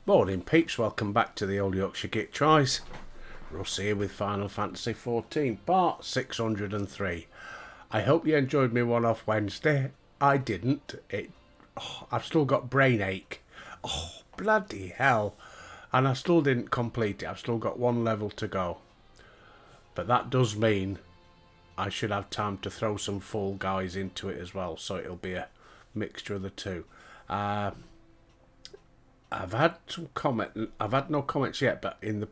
Morning peeps, welcome back to the Old Yorkshire Git Tries. Russ here with Final Fantasy XIV, part 603. I hope you enjoyed me one-off Wednesday. I didn't. I've still got brain ache. Oh, bloody hell. And I still didn't complete it. I've still got one level to go. But that does mean I should have time to throw some Fall Guys into it as well, so it'll be a mixture of the two. I've had some comment. I've had no comments yet, but in the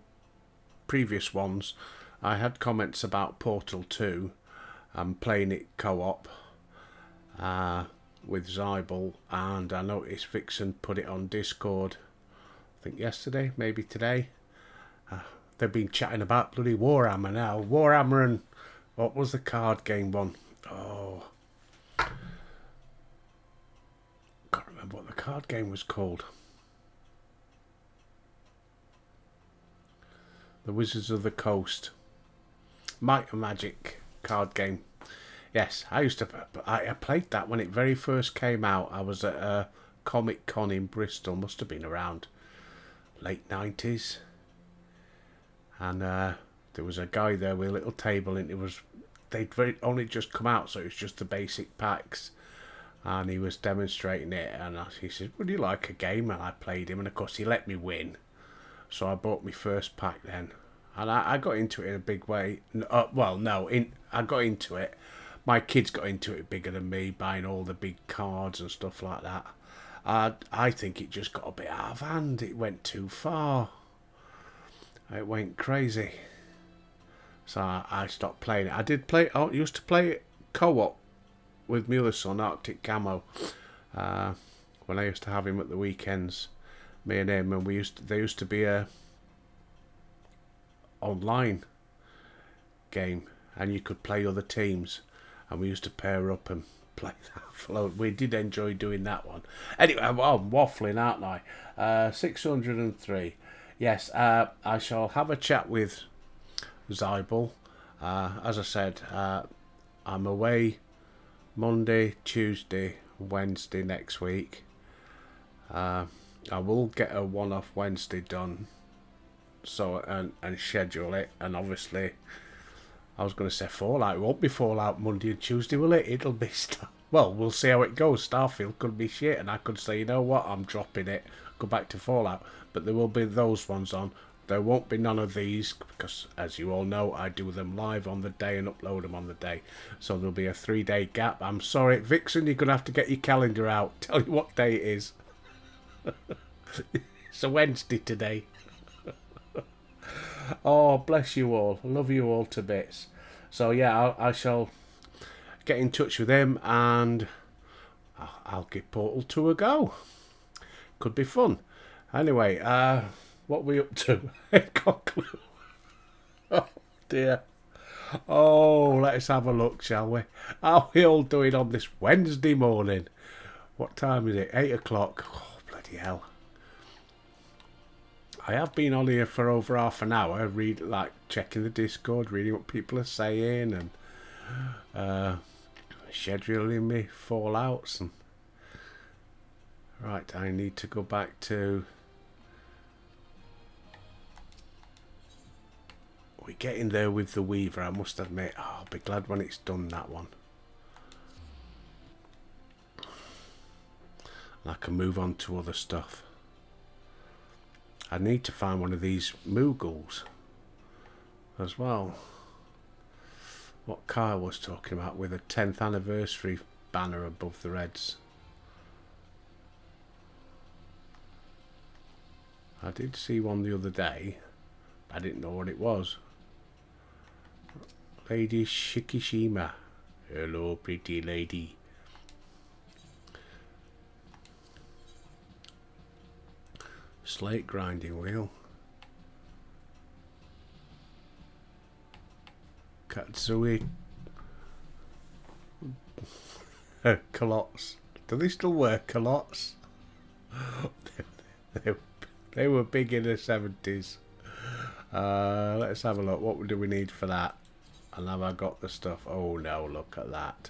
previous ones, I had comments about Portal 2. I'm playing it co-op with Zybel, and I noticed Vixen put it on Discord. I think yesterday, maybe today. They've been chatting about bloody Warhammer now. Warhammer and what was the card game one? Oh, can't remember what the card game was called. The Wizards of the Coast. Might and Magic card game. Yes, I played that when it very first came out. I was at a Comic Con in Bristol. Must have been around late 90s. And there was a guy there with a little table, and they'd only just come out, so it was just the basic packs. And he was demonstrating it, and he said, "Would you like a game?" And I played him, and of course he let me win. So I bought my first pack then. And I got into it in a big way. I got into it. My kids got into it bigger than me, buying all the big cards and stuff like that. I think it just got a bit out of hand. It went too far. It went crazy. So I stopped playing it. I used to play it co-op with my other son, Arctic Camo. When I used to have him at the weekends. Me and him, and there used to be a online game, and you could play other teams, and we used to pair up and play that. We did enjoy doing that one. Anyway, I'm waffling, aren't I? 603. Yes, I shall have a chat with Zybel. As I said, I'm away Monday, Tuesday, Wednesday next week. I will get a one-off Wednesday done, so and schedule it. And obviously, I was going to say Fallout. It won't be Fallout Monday and Tuesday, will it? It'll be well, we'll see how it goes. Starfield could be shit, and I could say, you know what, I'm dropping it. Go back to Fallout. But there will be those ones on. There won't be none of these because, as you all know, I do them live on the day and upload them on the day. So there'll be a 3-day gap. I'm sorry, Vixen, you're going to have to get your calendar out. Tell you what day it is. It's a Wednesday today. Oh, bless you all. Love you all to bits. So yeah, I shall get in touch with him, and I'll give Portal 2 a go. Could be fun. Anyway, what are we up to? Got a clue. Oh dear. Oh, let's have a look, shall we? How are we all doing on this Wednesday morning? What time is it? 8 o'clock. Oh, bloody hell. I have been on here for over half an hour, checking the Discord, reading what people are saying, and scheduling me fallouts. And right, I need to go back to. We're getting there with the Weaver, I must admit. Oh, I'll be glad when it's done, that one. And I can move on to other stuff. I need to find one of these Moogles as well. What Kyle was talking about with a 10th anniversary banner above the Reds. I did see one the other day. I didn't know what it was. Lady Shikishima. Hello, pretty lady. Slate grinding wheel. Katsui. Culottes. Do they still wear culottes? They were big in the 70s. Let's have a look. What do we need for that? And have I got the stuff? Oh no, look at that.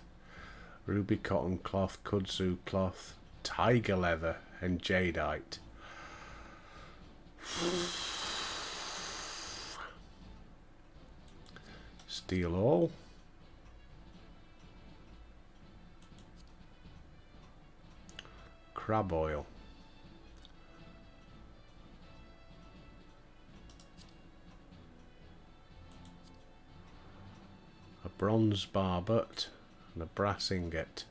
Ruby cotton cloth, kudzu cloth, tiger leather and jadeite. Steel all. Crab oil. A bronze barbet and a brass ingot.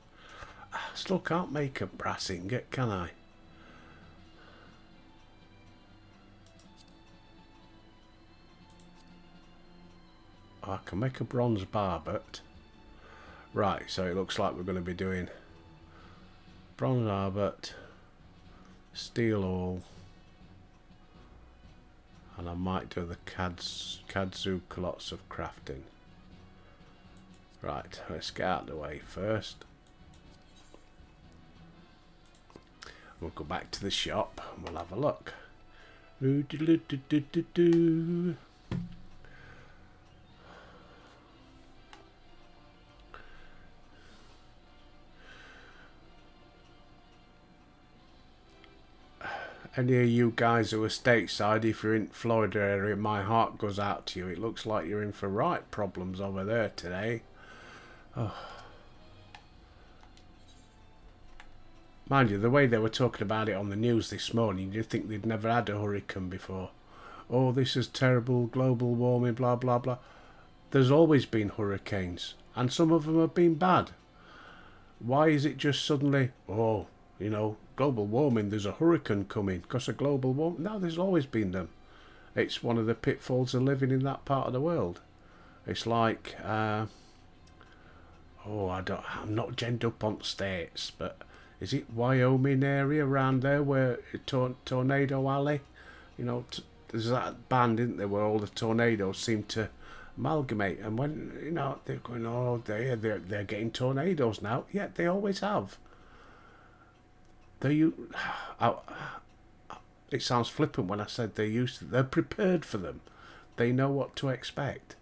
I still can't make a brass ingot, can I? I can make a bronze barbet. Right, so it looks like we're going to be doing bronze barbet, steel all, and I might do the kudzu lots of crafting. Right, let's get out of the way first. We'll go back to the shop and we'll have a look. Any of you guys who are stateside, if you're in Florida area, my heart goes out to you. It looks like you're in for right problems over there today. Oh. Mind you, the way they were talking about it on the news this morning, you'd think they'd never had a hurricane before. Oh, this is terrible, global warming, blah, blah, blah. There's always been hurricanes, and some of them have been bad. Why is it just suddenly, oh, you know, global warming, there's a hurricane coming because of global warming? No, there's always been them. It's one of the pitfalls of living in that part of the world. It's like, I'm not genned up on states, but is it Wyoming area around there where Tornado Alley? You know, there's that band, isn't there, where all the tornadoes seem to amalgamate, and when, you know, they're going, oh, they're getting tornadoes now. Yeah, they always have. It sounds flippant when I said they're used to, they're prepared for them. They know what to expect.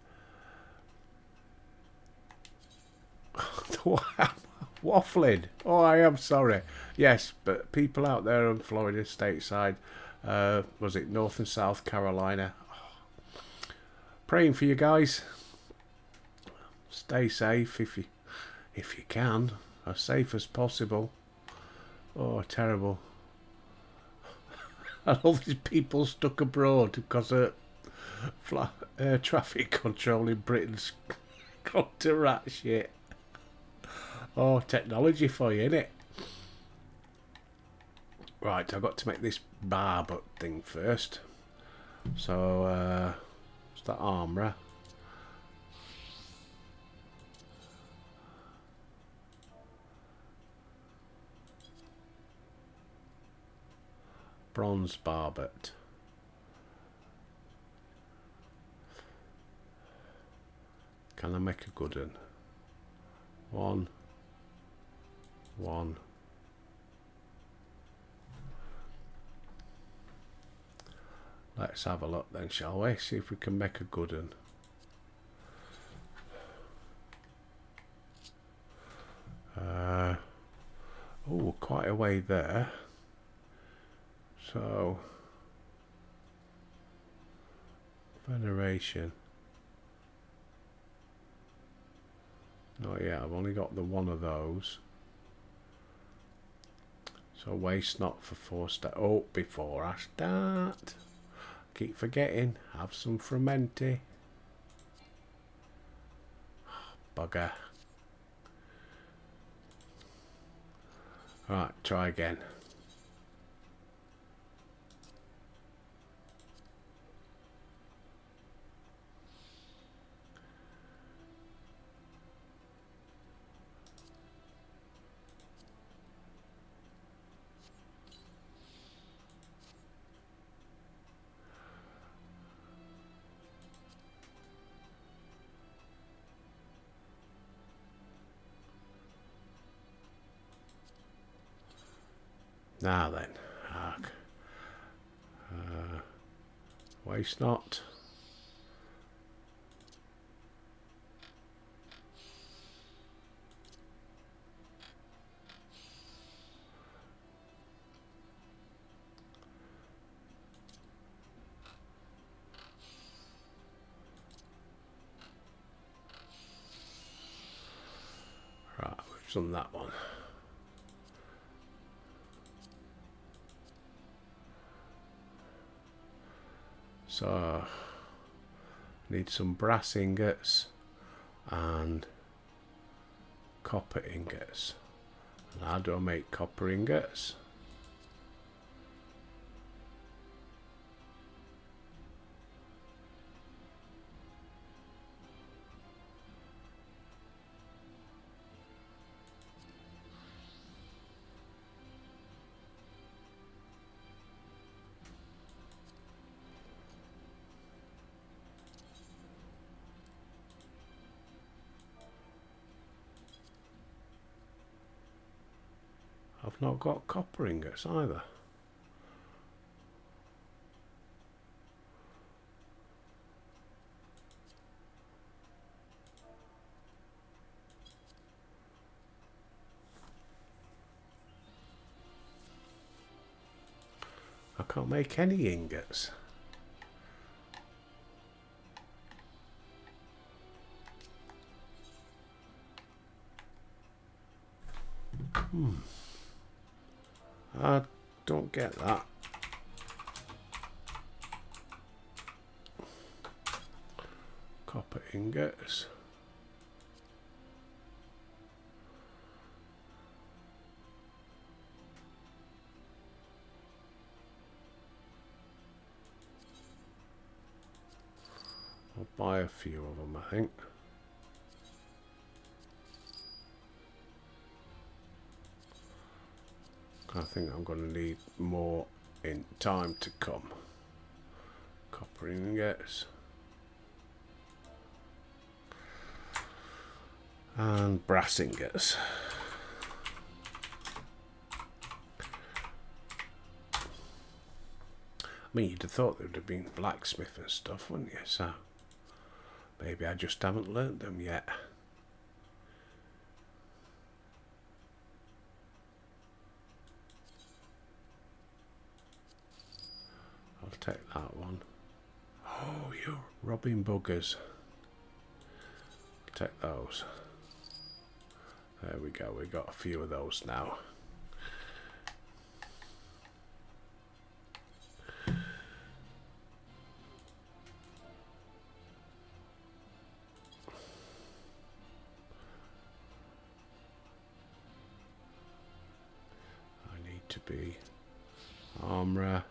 Waffling. Oh, I am sorry. Yes, but people out there in Florida stateside, was it North and South Carolina? Praying for you guys. Stay safe if you can, as safe as possible. Oh, terrible. And all these people stuck abroad because of air traffic control in Britain's gone to rat shit. Oh, technology for you, innit? Right, I've got to make this barbet thing first. So, it's the armourer. Bronze barbet. Can I make a good one? One. Let's have a look then, shall we? See if we can make a good one. Oh, quite a way there. So, veneration. Oh yeah, I've only got the one of those. So waste not for 4 stars. Oh, before I start, keep forgetting, have some Frumenti. Bugger. Right, try again. Now then, waste not. on that one. So need some brass ingots and copper ingots. And how do I make copper ingots? I've not got copper ingots either. I can't make any ingots. I don't get that. Copper ingots. I'll buy a few of them, I think. I think I'm going to need more in time to come. Copper ingots. And brass ingots. I mean, you'd have thought there would have been blacksmith and stuff, wouldn't you? So maybe I just haven't learnt them yet. I'll take that one. Oh, you're robbing buggers. Take those. There we go, we got a few of those now. I need to be armourer.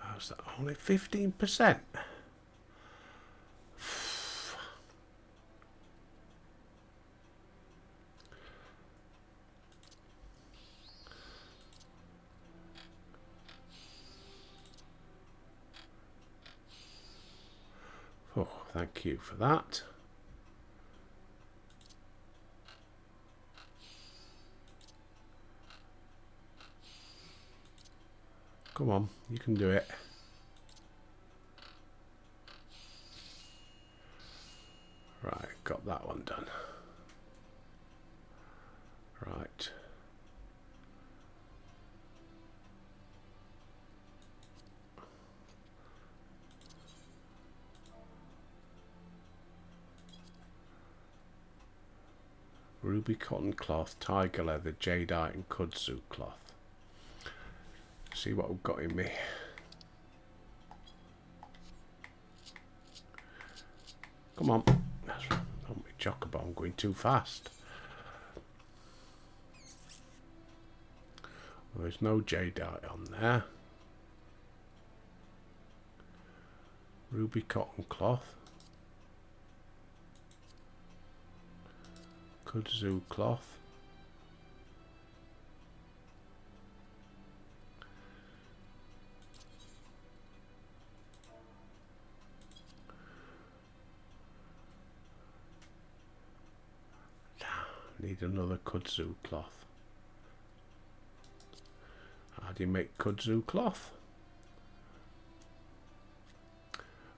How's that? Only 15%? Oh, thank you for that. Come on, you can do it. Right, got that one done. Right. Ruby cotton cloth, tiger leather, jadeite and kudzu cloth. See what we've got in me. Come on. Don't be chocobo, I'm going too fast. Well, there's no jadeite on there. Ruby cotton cloth. Kudzu cloth. Need another kudzu cloth. How do you make kudzu cloth?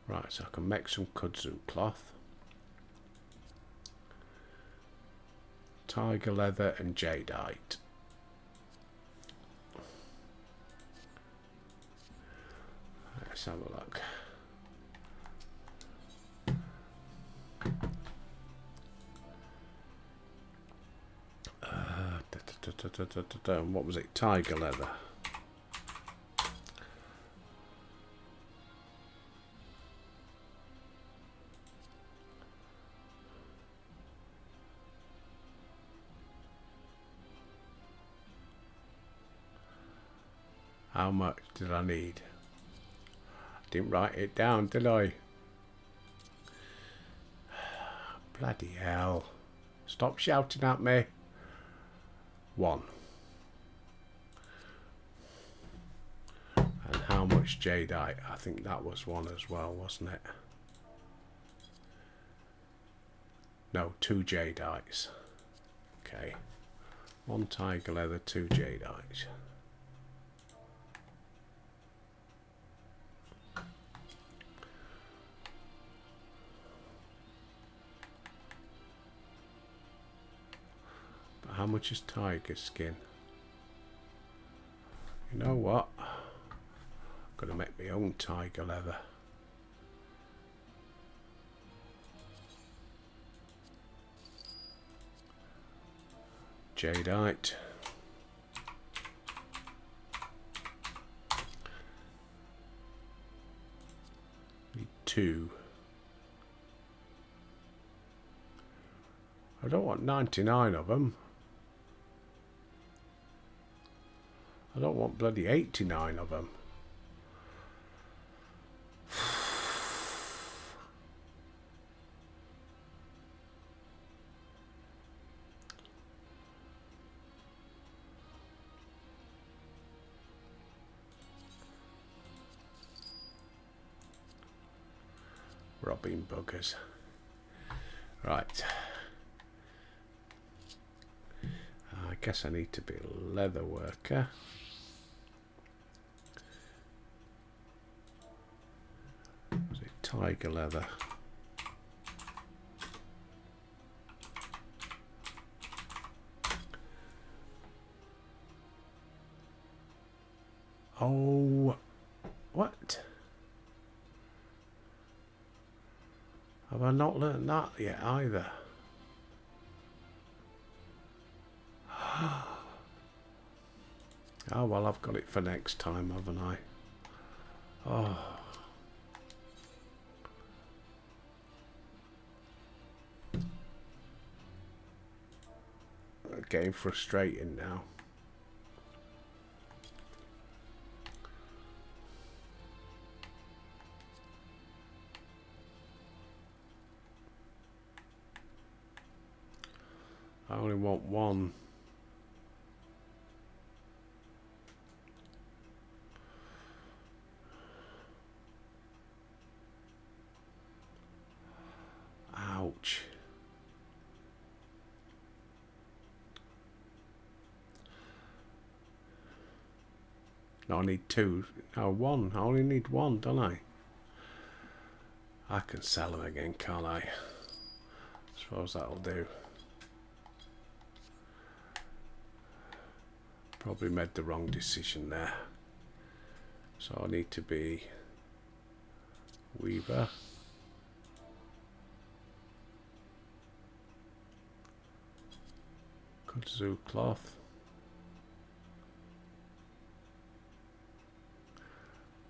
Right, so I can make some kudzu cloth. tiger leather and jadeite. Let's have a look. What was it? Tiger leather. How much did I need? Didn't write it down, did I? Bloody hell. Stop shouting at me. 1. And how much jadeite? I think that was 1 as well, wasn't it? No, 2 jadeites. Okay. 1 tiger leather, 2 jadeites. How much is tiger skin? You know what? I'm gonna make my own tiger leather. Jadeite. Need 2. I don't want 99 of them. I don't want bloody 89 of them. Robbing buggers. Right. I guess I need to be a leather worker. Tiger leather. Oh, what? Have I not learned that yet either? Oh well, I've got it for next time, haven't I? Oh. Getting frustrating now. I only want 1. Ouch. No, I need 2. No, 1. I only need 1, don't I? I can sell them again, can't I? Suppose that'll do. Probably made the wrong decision there. So I need to be weaver. Kudzu cloth.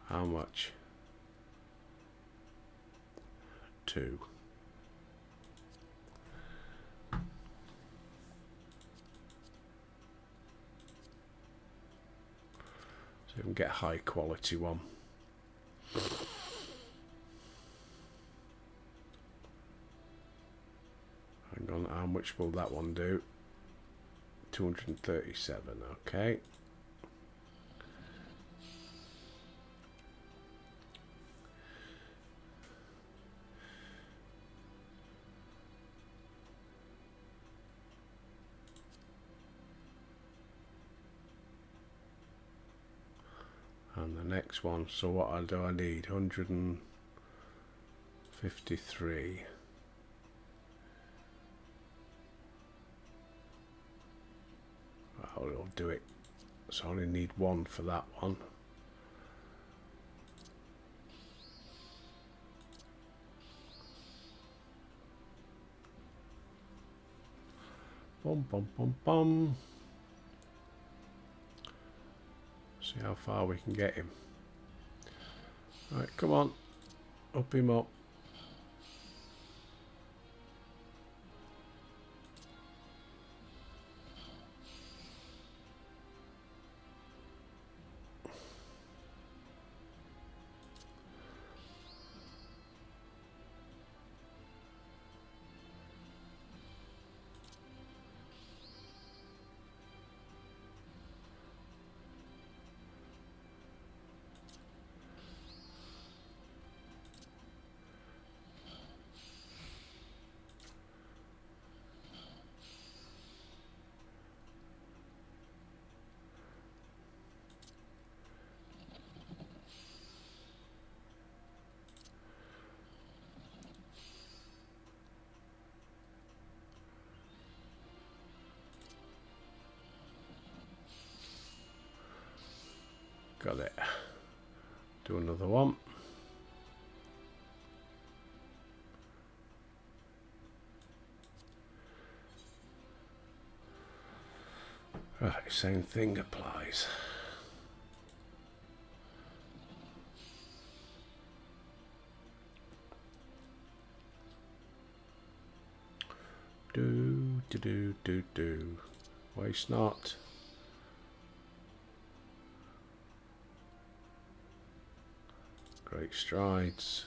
How much? 2. So we can get a high quality one. Hang on, how much will that one do? 237, okay. And the next one, so what do I need? 153. Probably will do it. So I only need one for that one. Bum, bum, bum, bum. See how far we can get him. Right, come on. Up him up. Got it. Do another one. Right, same thing applies. Do. Waste not. Great strides.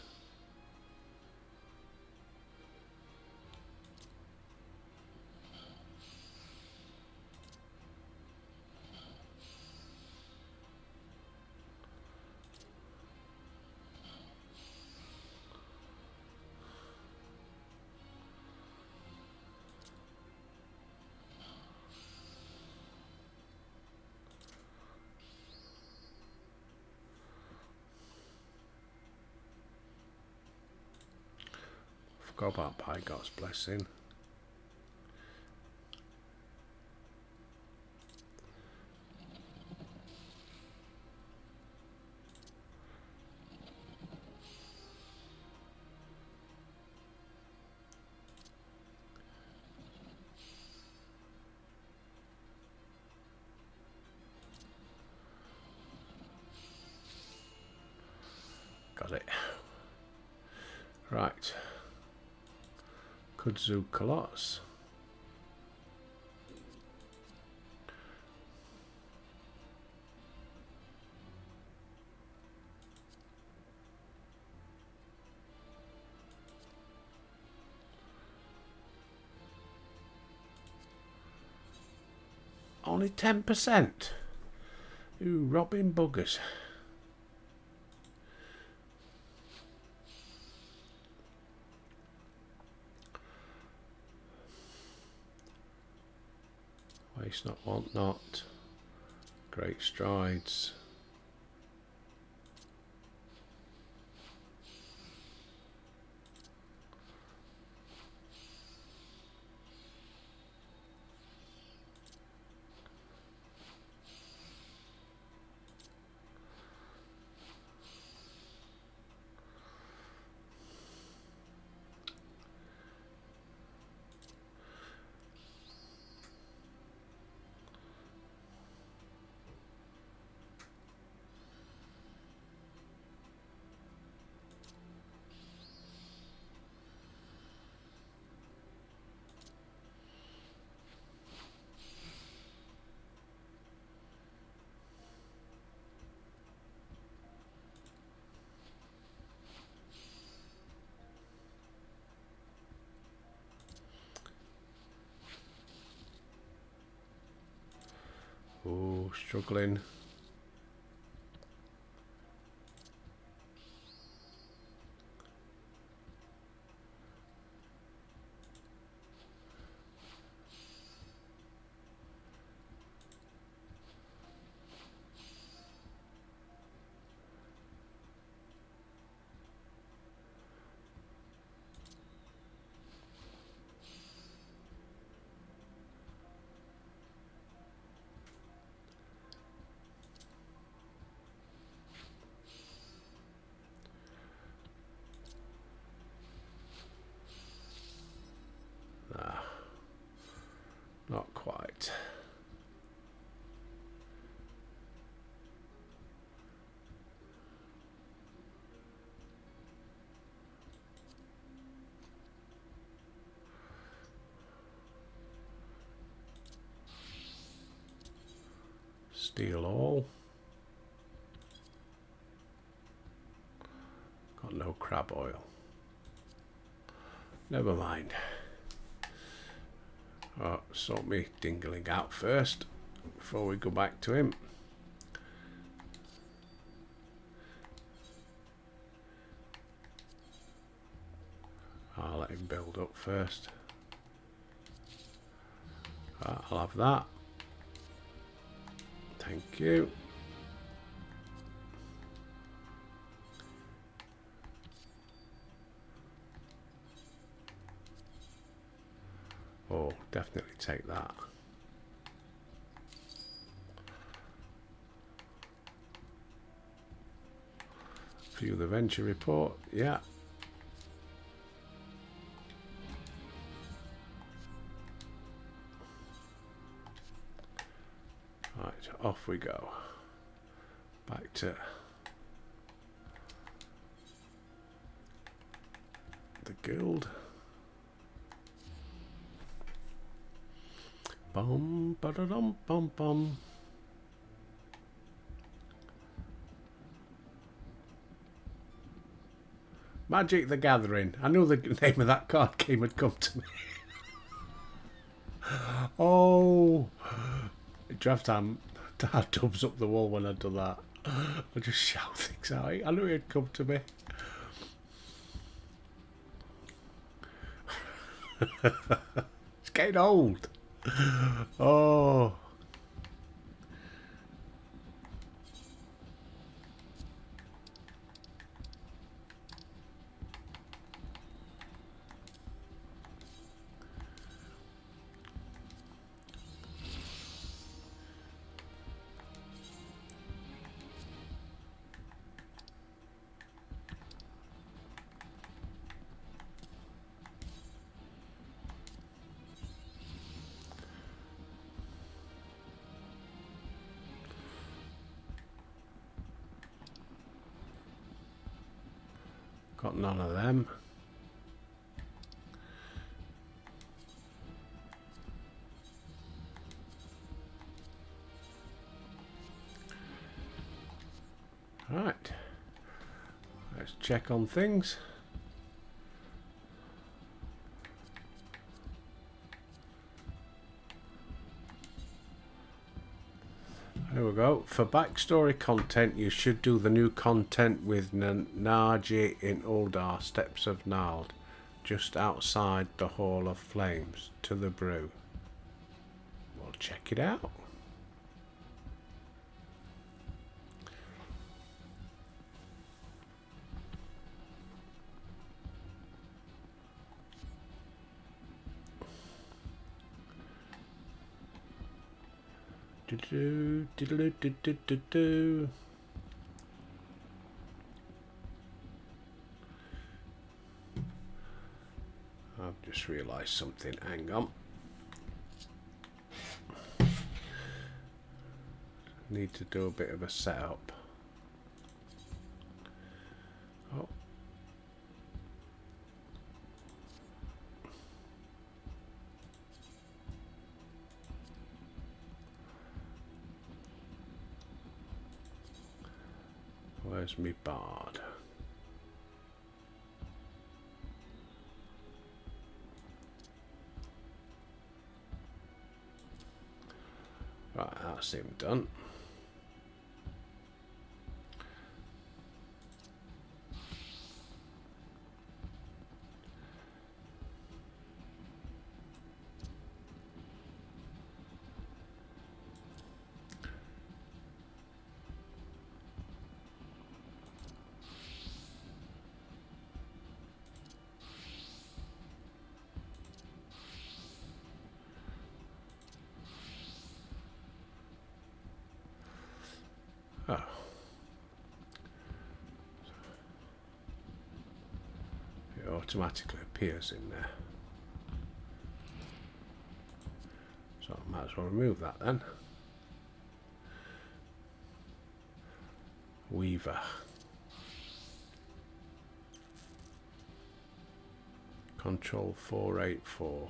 Forgot about Pygot's blessing. Got it. Right. Kudzu Colossus. Only 10%. Ooh, robbing buggers. Waste not, want not. Great strides. Oh, struggling. Not quite. Steel all. Got no crab oil. Never mind. Oh, sort me dingling out first before we go back to him. I'll let him build up first. I'll have that. Thank you. Oh, definitely take that. View the venture report. Yeah. Right, off we go. Back to the guild. Bum ba da dum bum bum. Magic the Gathering. I knew the name of that card game had come to me. Oh, draft time. Dad tubs up the wall when I do that. I just shout things out. I knew he'd come to me. It's getting old. Oh. Got none of them. Right. Let's check on things. There we go. For backstory content, you should do the new content with Naji in Uldar, Steps of Nald, just outside the Hall of Flames, to the brew. We'll check it out. Do do do do do do do. I've just realised something. Hang on. Need to do a bit of a setup. Oh. Where's me bard? Right, that's him done. Oh. It automatically appears in there. So I might as well remove that then. Weaver. Control 484.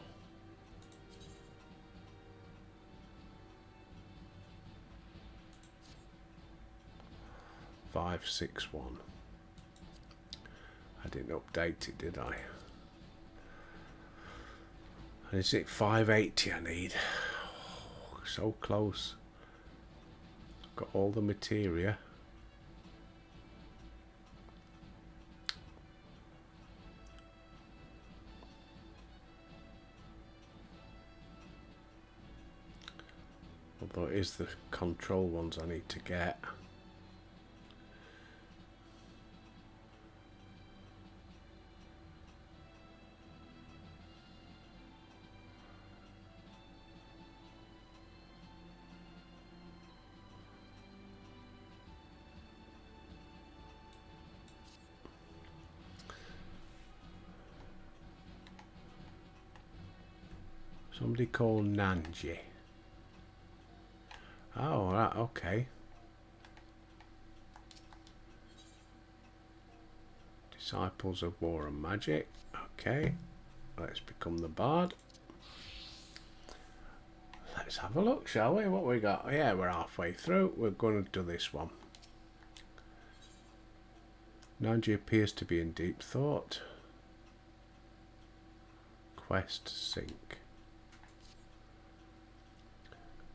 Five, 6, 1. I didn't update it, did I? And is it 580 I need? Oh, so close. Got all the materia. Although it is the control ones I need to get. Somebody called Nanji. Oh, right, okay. Disciples of War and Magic. Okay. Let's become the Bard. Let's have a look, shall we? What we got? Yeah, we're halfway through. We're going to do this one. Nanji appears to be in deep thought. Quest sync.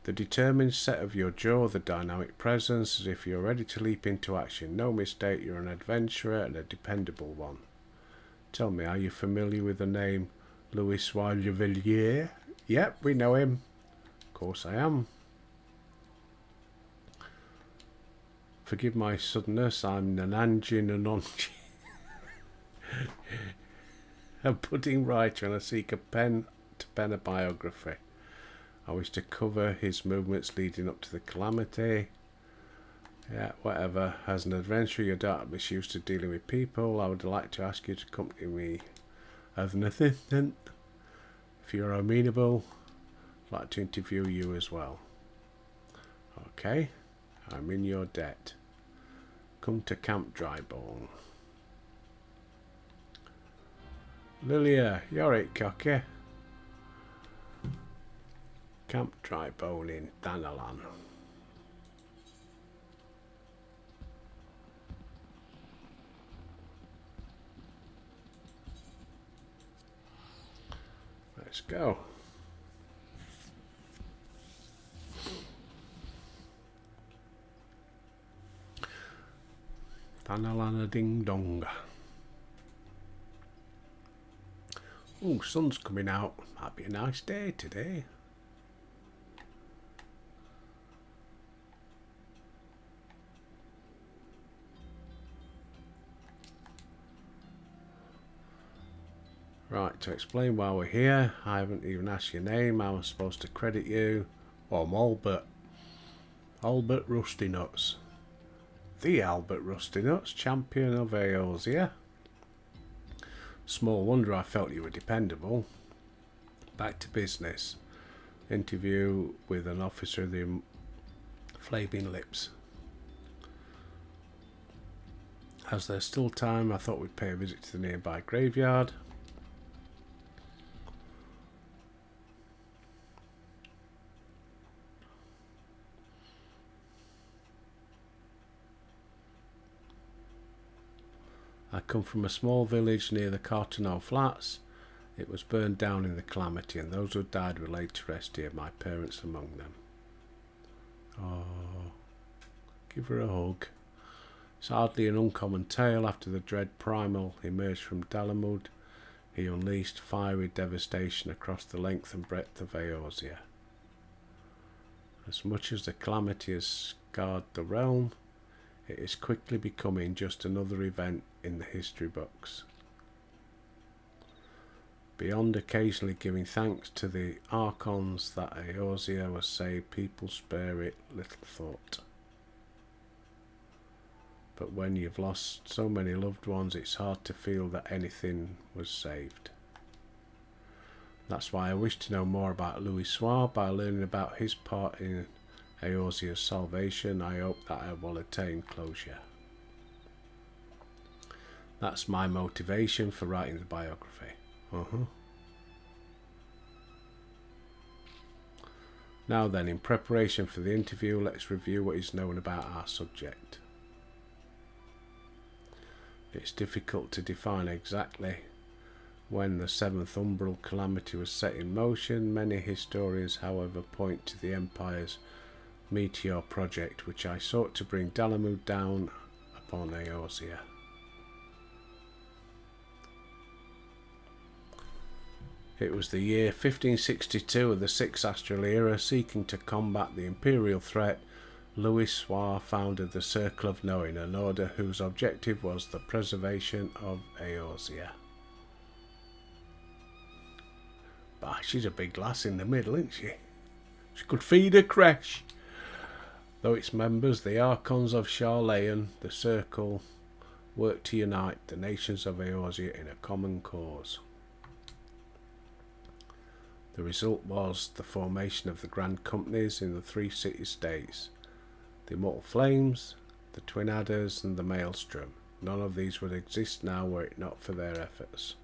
The determined set of your jaw, the dynamic presence, as if you're ready to leap into action. No mistake, you're an adventurer and a dependable one. Tell me, are you familiar with the name Louis Soirevelier? Yep, we know him. Of course I am. Forgive my suddenness, I'm Nananji Nanonji. A budding writer and I seek a pen to pen a biography. I wish to cover his movements leading up to the calamity. Yeah, whatever. As an adventurer, you're doubtless used to dealing with people. I would like to ask you to accompany me as an assistant. If you're amenable, I'd like to interview you as well. Okay, I'm in your debt. Come to Camp Drybone. Lilia, you're it, cocky. Camp Drybone in Thanalan. Let's go. Thanalan a ding donga. Oh, sun's coming out. Might be a nice day today. Right, to explain why we're here, I haven't even asked your name. How am I supposed to credit you? Well, I'm Albert. Albert Rusty Nuts. The Albert Rusty Nuts, champion of Eorzea. Small wonder I felt you were dependable. Back to business. Interview with an officer of the Flaming Lips. As there's still time, I thought we'd pay a visit to the nearby graveyard. I come from a small village near the Cartoneau Flats. It was burned down in the calamity, and those who died were laid to rest here, my parents among them. Oh, give her a hug. It's hardly an uncommon tale. After the dread Primal emerged from Dalamud, he unleashed fiery devastation across the length and breadth of Eorzea. As much as the calamity has scarred the realm, it is quickly becoming just another event in the history books. Beyond occasionally giving thanks to the Archons that Eorzea was saved, people spare it little thought. But when you've lost so many loved ones, it's hard to feel that anything was saved. That's why I wish to know more about Louis Soir. By learning about his part in Eorzea's salvation, I hope that I will attain closure. That's my motivation for writing the biography. Now then, in preparation for the interview, let's review what is known about our subject. It's difficult to define exactly when the seventh umbral calamity was set in motion. Many historians, however, point to the Empire's Meteor project, which I sought to bring Dalamud down upon Eorzea. It was the year 1562 of the Sixth Astral Era. Seeking to combat the Imperial threat, Louis Soir founded the Circle of Knowing, an order whose objective was the preservation of Eorzea. Bah, she's a big lass in the middle, isn't she? She could feed a creche. Though its members, the Archons of Sharlayan, the Circle, worked to unite the nations of Eorzea in a common cause. The result was the formation of the Grand Companies in the three city-states, the Immortal Flames, the Twin Adders, and the Maelstrom. None of these would exist now were it not for their efforts.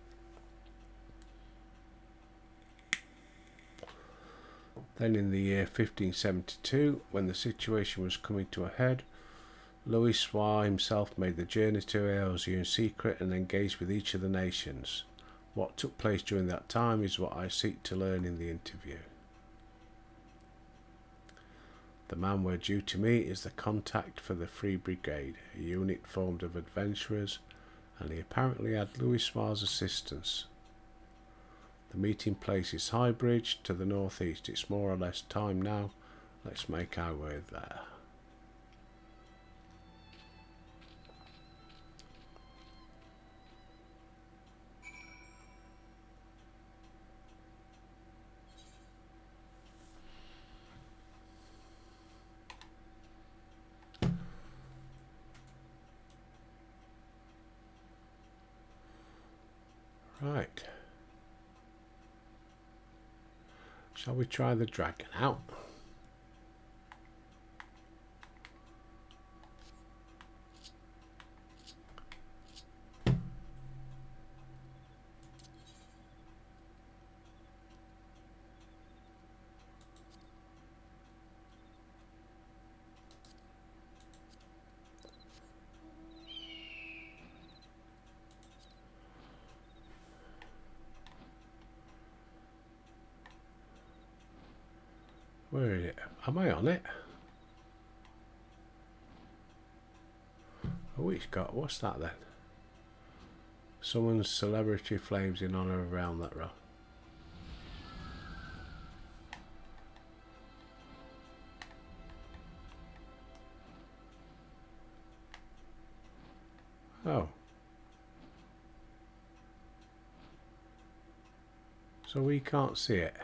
Then in the year 1572, when the situation was coming to a head, Louis Soir himself made the journey to Eorzea in secret and engaged with each of the nations. What took place during that time is what I seek to learn in the interview. The man we're due to meet is the contact for the Free Brigade, a unit formed of adventurers, and he apparently had Louis Soir's assistance. The meeting place is Highbridge to the northeast. It's more or less time now. Let's make our way there. Right. Shall we try the dragon out? Where is it? Am I on it? Oh, it's got... What's that then? Someone's celebrity flames in honour of Realm that row. Oh. So we can't see it.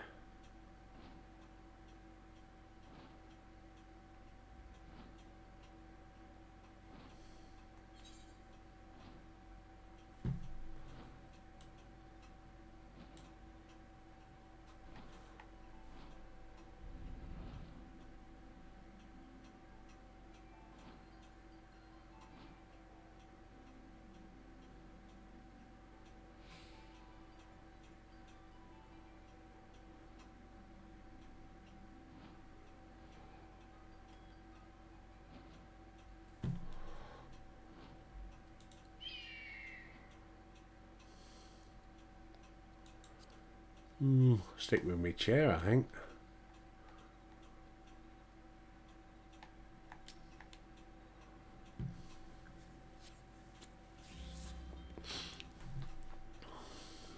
Stick with my chair, I think.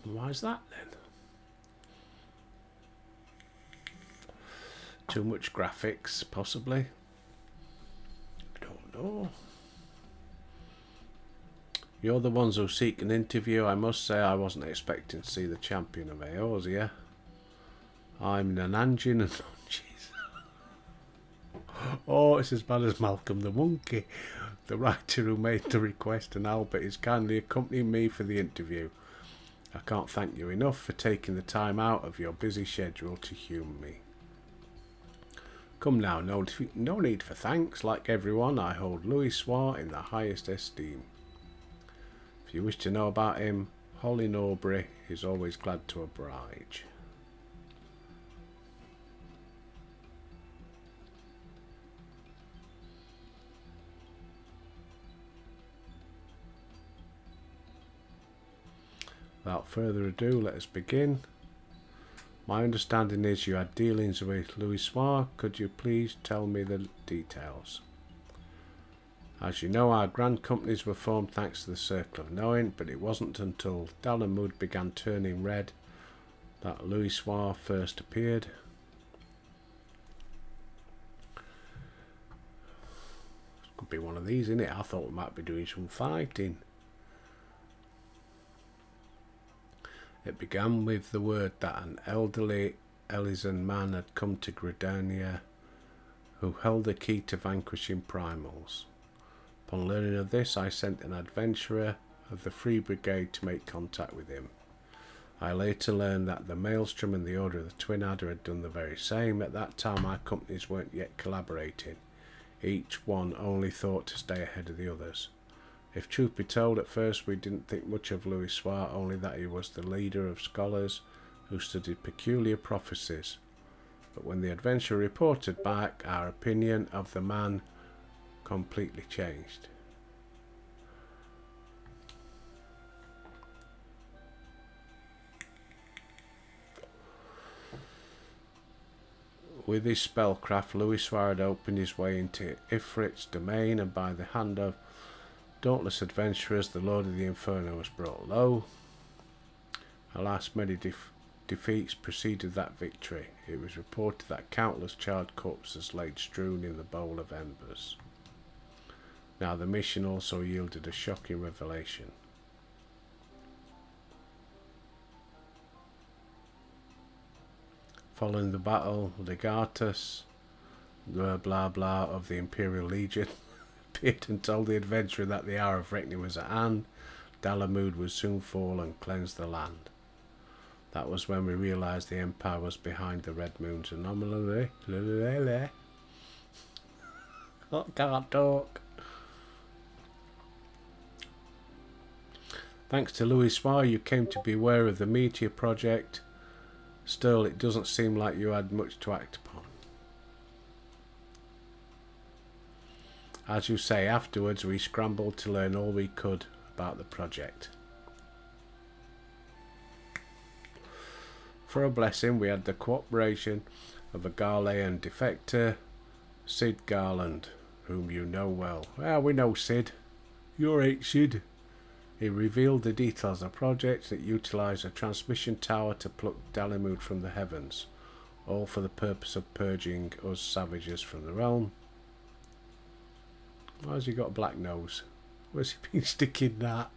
Why is that then? Too much graphics, possibly. I don't know. You're the ones who seek an interview. I must say I wasn't expecting to see the champion of Eorzea. I'm Nananjin and oh, it's as bad as Malcolm the Monkey, the writer who made the request, and Albert is kindly accompanying me for the interview. I can't thank you enough for taking the time out of your busy schedule to humour me. Come now, no need for thanks. Like everyone, I hold Louis Soir in the highest esteem. If you wish to know about him, Holly Norbury is always glad to oblige. Without further ado, let us begin. My understanding is you had dealings with Louis Soir. Could you please tell me the details? As you know, our grand companies were formed thanks to the Circle of Knowing, but it wasn't until Dalamud began turning red that Louis Soir first appeared. Could be one of these, innit? I thought we might be doing some fighting. It began with the word that an elderly Elysian man had come to Gridania who held the key to vanquishing primals. Upon learning of this, I sent an adventurer of the Free Brigade to make contact with him. I later learned that the Maelstrom and the Order of the Twin Adder had done the very same. At that time, our companies weren't yet collaborating. Each one only thought to stay ahead of the others. If truth be told, at first we didn't think much of Louis Soir, only that he was the leader of scholars who studied peculiar prophecies. But when the adventurer reported back, our opinion of the man completely changed. With his spellcraft, Louis Soir had opened his way into Ifrit's domain, and by the hand of dauntless adventurers, the Lord of the Inferno was brought low. Alas, many defeats preceded that victory. It was reported that countless charred corpses laid strewn in the bowl of embers. Now the mission also yielded a shocking revelation. Following the battle, Legatus, blah blah blah of the Imperial Legion, appeared and told the adventurer that the hour of reckoning was at hand. Dalamud would soon fall and cleanse the land. That was when we realised the Empire was behind the Red Moon's anomaly. I can't talk. Thanks to Louis Soir, you came to be aware of the Meteor Project. Still, it doesn't seem like you had much to act upon. As you say, afterwards we scrambled to learn all we could about the project. For a blessing, we had the cooperation of a Gharlean defector, Sid Garland, whom you know well. Well, we know Sid. You're right, Sid. He revealed the details of the project that utilised a transmission tower to pluck Dalamud from the heavens, all for the purpose of purging us savages from the realm. Why has he got a black nose? Where's he been sticking that?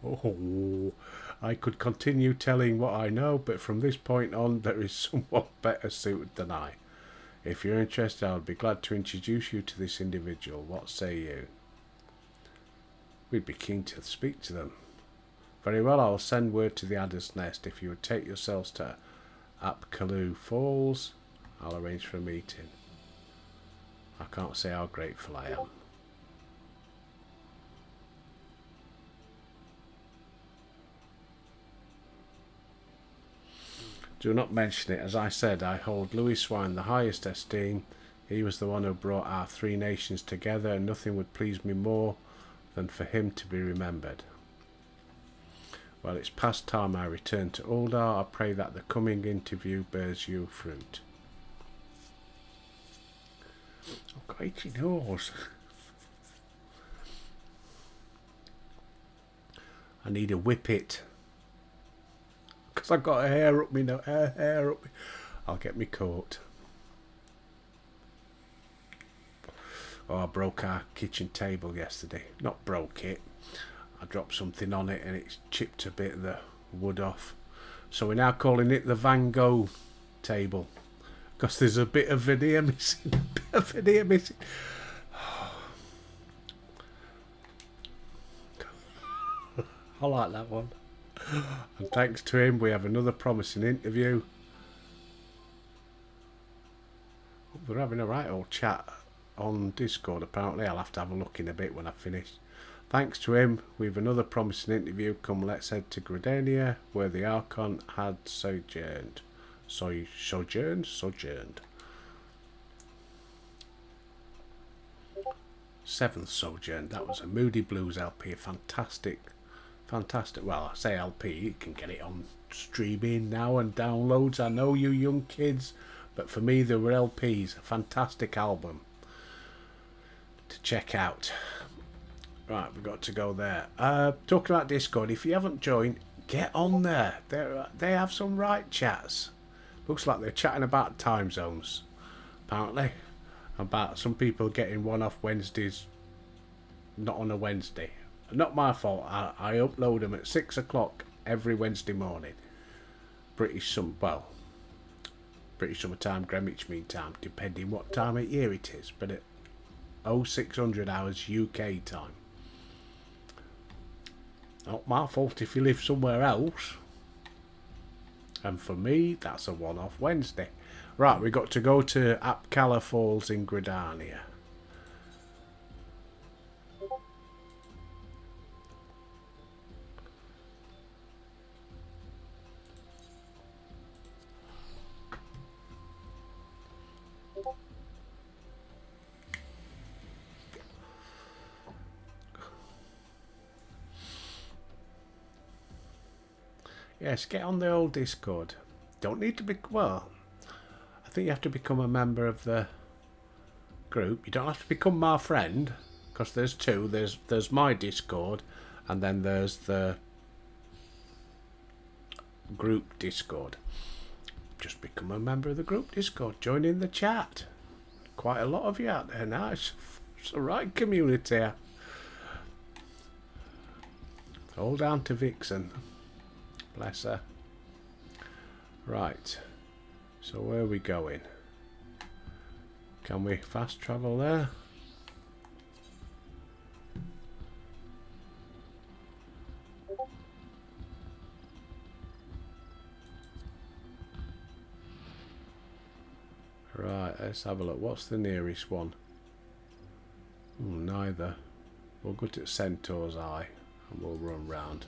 Oh, I could continue telling what I know, but from this point on there is someone better suited than I. If you're interested, I would be glad to introduce you to this individual. What say you? We'd be keen to speak to them. Very well, I'll send word to the Adder's Nest. If you would take yourselves to Apkaloo Falls, I'll arrange for a meeting. I can't say how grateful I am. Do not mention it. As I said, I hold Louis Soir in the highest esteem. He was the one who brought our three nations together, and nothing would please me more than for him to be remembered. Well, it's past time I return to Uldar. I pray that the coming interview bears you fruit. I've got itchy nose. I need a whippet. Because I've got a hair up me now. Hair up me. I'll get me coat. Oh, I broke our kitchen table yesterday. Not broke it. I dropped something on it and it's chipped a bit of the wood off. So we're now calling it the Van Gogh table. Because there's a bit of veneer missing. A bit of veneer missing. I like that one. And thanks to him, we have another promising interview. We're having a right old chat on Discord, apparently. I'll have to have a look in a bit when I finish. Thanks to him, we've another promising interview. Come, let's head to Gridania, where the Archon had sojourned. Sojourned. Seventh Sojourn. That was a Moody Blues LP. Fantastic. Well, I say LP, you can get it on streaming now and downloads. I know you young kids, but for me, they were LPs. A fantastic album to check out. Right, we've got to go there. Talking about Discord, if you haven't joined, get on there. They have some right chats. Looks like they're chatting about time zones, apparently. About some people getting one off Wednesdays, not on a Wednesday. Not my fault. I upload them at 6 o'clock every Wednesday morning. British summertime, Greenwich Mean Time, depending what time of year it is. But at 0600 hours UK time. Not my fault if you live somewhere else. And for me, that's a one-off Wednesday. Right, we got to go to Apcala Falls in Gridania. Yes, get on the old Discord. Don't need to be... Well, I think you have to become a member of the group. You don't have to become my friend, because there's two. There's my Discord, and then there's the group Discord. Just become a member of the group Discord. Join in the chat. Quite a lot of you out there now. It's a right community. All down to Vixen. Bless her. Right. So where are we going? Can we fast travel there? Right, let's have a look. What's the nearest one? Neither. We'll go to Centaur's Eye and we'll run round.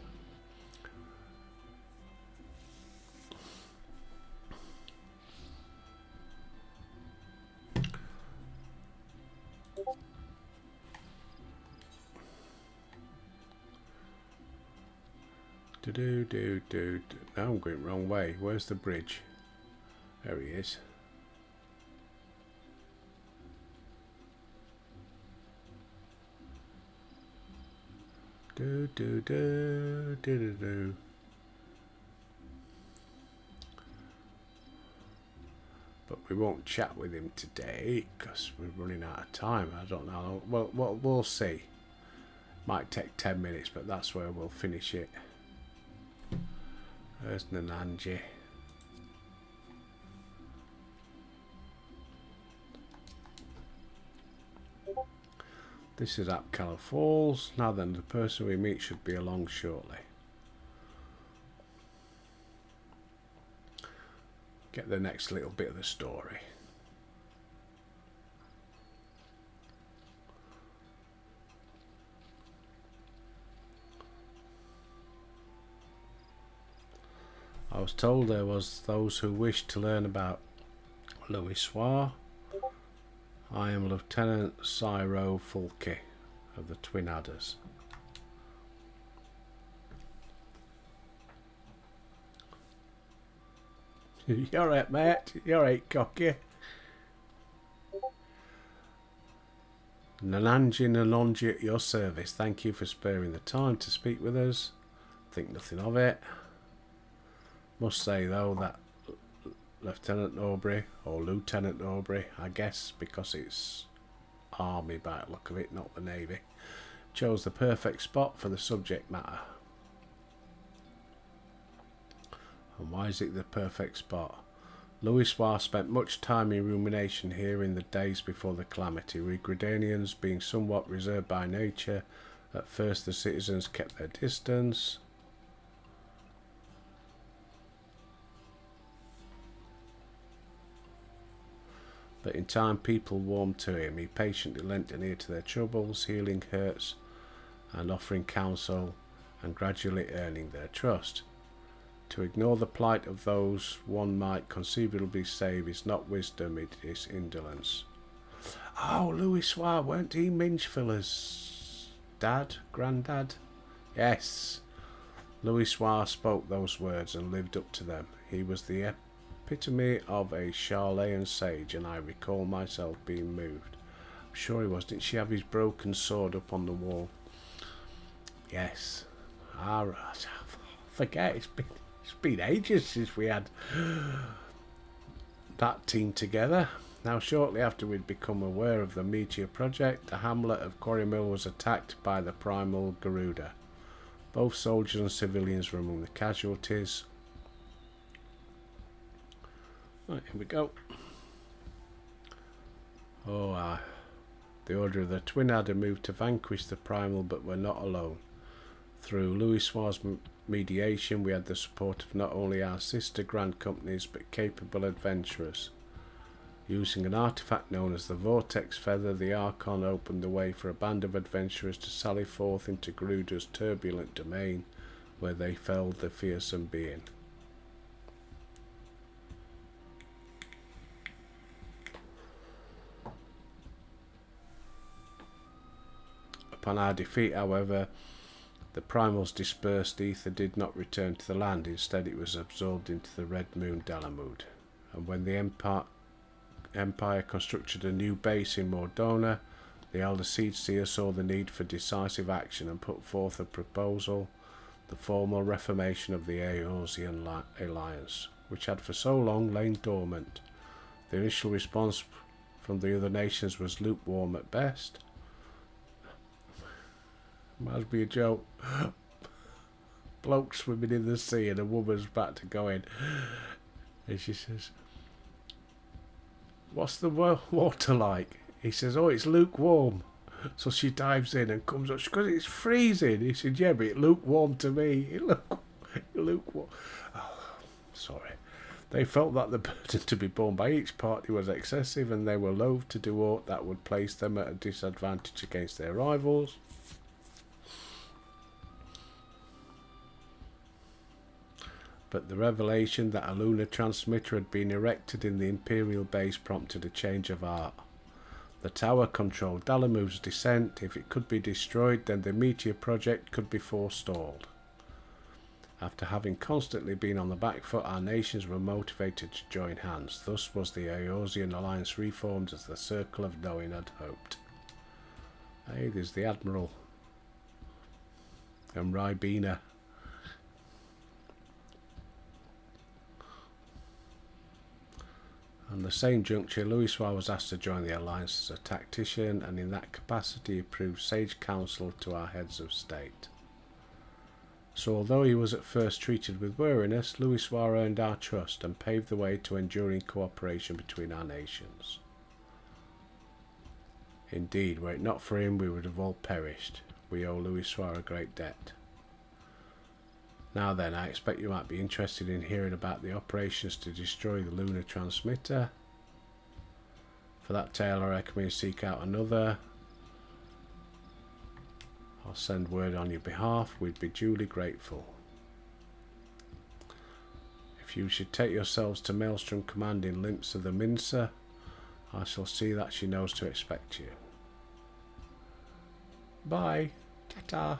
Now I'm going the wrong way. Where's the bridge? There he is. But we won't chat with him today because we're running out of time. I don't know. Well, we'll see. Might take 10 minutes, but that's where we'll finish it. There's Nananji. This is Apcala Falls. Now then, the person we meet should be along shortly. Get the next little bit of the story. I was told there was those who wished to learn about Louis Soir. I am Lieutenant Cyro Fulke of the Twin Adders. You're right, mate. You're right, cocky. Nananji at your service. Thank you for sparing the time to speak with us. Think nothing of it. Must say though that Lieutenant Norbury, or Lieutenant Norbury, I guess, because it's Army by the look of it, not the Navy, chose the perfect spot for the subject matter. And why is it the perfect spot? Louis Soir spent much time in rumination here in the days before the calamity, with Gridanians being somewhat reserved by nature. At first the citizens kept their distance. But in time people warmed to him. He patiently lent an ear to their troubles, healing hurts and offering counsel, and gradually earning their trust. To ignore the plight of those one might conceivably save is not wisdom, it is indolence. Oh, Louis Soir, weren't he Minchfiller's dad, granddad? Yes. Louis Soir spoke those words and lived up to them. He was the epitome of a Charleyan sage, and I recall myself being moved. I'm sure he was. Didn't she have his broken sword up on the wall? Yes. All right. I forget. It's been ages since we had that team together. Now, shortly after we'd become aware of the Meteor project, the hamlet of Quarrymill was attacked by the primal Garuda. Both soldiers and civilians were among the casualties. Right, here we go. Oh, the Order of the Twin Adder moved to vanquish the primal, but were not alone. Through Louis Soir's mediation, we had the support of not only our sister Grand Companies, but capable adventurers. Using an artifact known as the Vortex Feather, the Archon opened the way for a band of adventurers to sally forth into Garuda's turbulent domain, where they felled the fearsome being. Upon our defeat, however, the primals dispersed. Ether did not return to the land. Instead, it was absorbed into the Red Moon Dalamud. And when the Empire constructed a new base in Mordona, the Elder Seedseer saw the need for decisive action and put forth a proposal, the formal reformation of the Eorzean Alliance, which had for so long lain dormant. The initial response from the other nations was lukewarm at best. Must be a joke. Bloke swimming in the sea and a woman's about to go in. And she says, "What's the water like?" He says, "Oh, it's lukewarm." So she dives in and comes up. She goes, "It's freezing." He said, "Yeah, but it lukewarm to me. It lukewarm." Oh, sorry. They felt that the burden to be borne by each party was excessive, and they were loath to do aught that would place them at a disadvantage against their rivals. But the revelation that a lunar transmitter had been erected in the Imperial base prompted a change of heart. The tower controlled Dalamud's descent. If it could be destroyed, then the Meteor project could be forestalled. After having constantly been on the back foot, our nations were motivated to join hands. Thus was the Eorzean Alliance reformed as the Circle of Knowing had hoped. Hey, there's the Admiral. And Ribena. On the same juncture, Louis Soir was asked to join the Alliance as a tactician, and in that capacity he proved sage counsel to our heads of state. So although he was at first treated with wariness, Louis Soir earned our trust and paved the way to enduring cooperation between our nations. Indeed, were it not for him, we would have all perished. We owe Louis Soir a great debt. Now then, I expect you might be interested in hearing about the operations to destroy the lunar transmitter. For that tale, I recommend you seek out another. I'll send word on your behalf. We'd be duly grateful. If you should take yourselves to Maelstrom Command in Limsa the Mincer, I shall see that she knows to expect you. Bye. Ta-ta.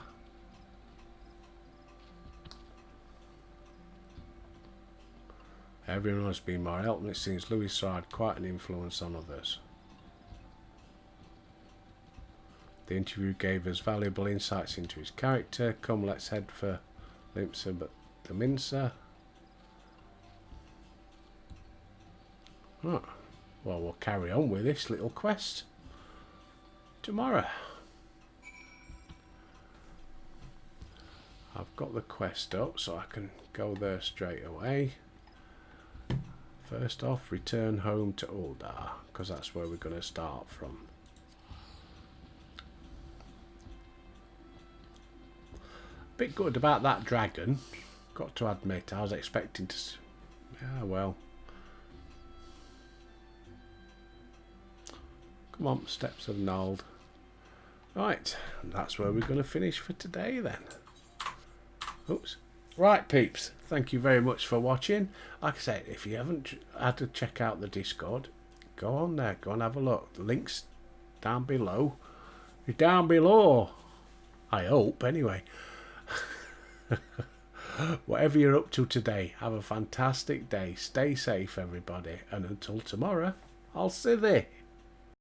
Everyone has been more helpful. It seems Louis Soir had quite an influence on others. The interview gave us valuable insights into his character. Come, let's head for Limsa but the Mincer. Oh, well, we'll carry on with this little quest tomorrow. I've got the quest up, so I can go there straight away. First off, return home to Uldar, because that's where we're going to start from. Bit good about that dragon, got to admit. I was expecting to... Yeah, well. Come on, Steps of Nald. Right, that's where we're going to finish for today then. Oops. Right, peeps, thank you very much for watching. Like I said, if you haven't had to check out the Discord, go on there, go and have a look. The link's down below. It's down below. I hope, anyway. Whatever you're up to today, have a fantastic day. Stay safe, everybody. And until tomorrow, I'll see thee.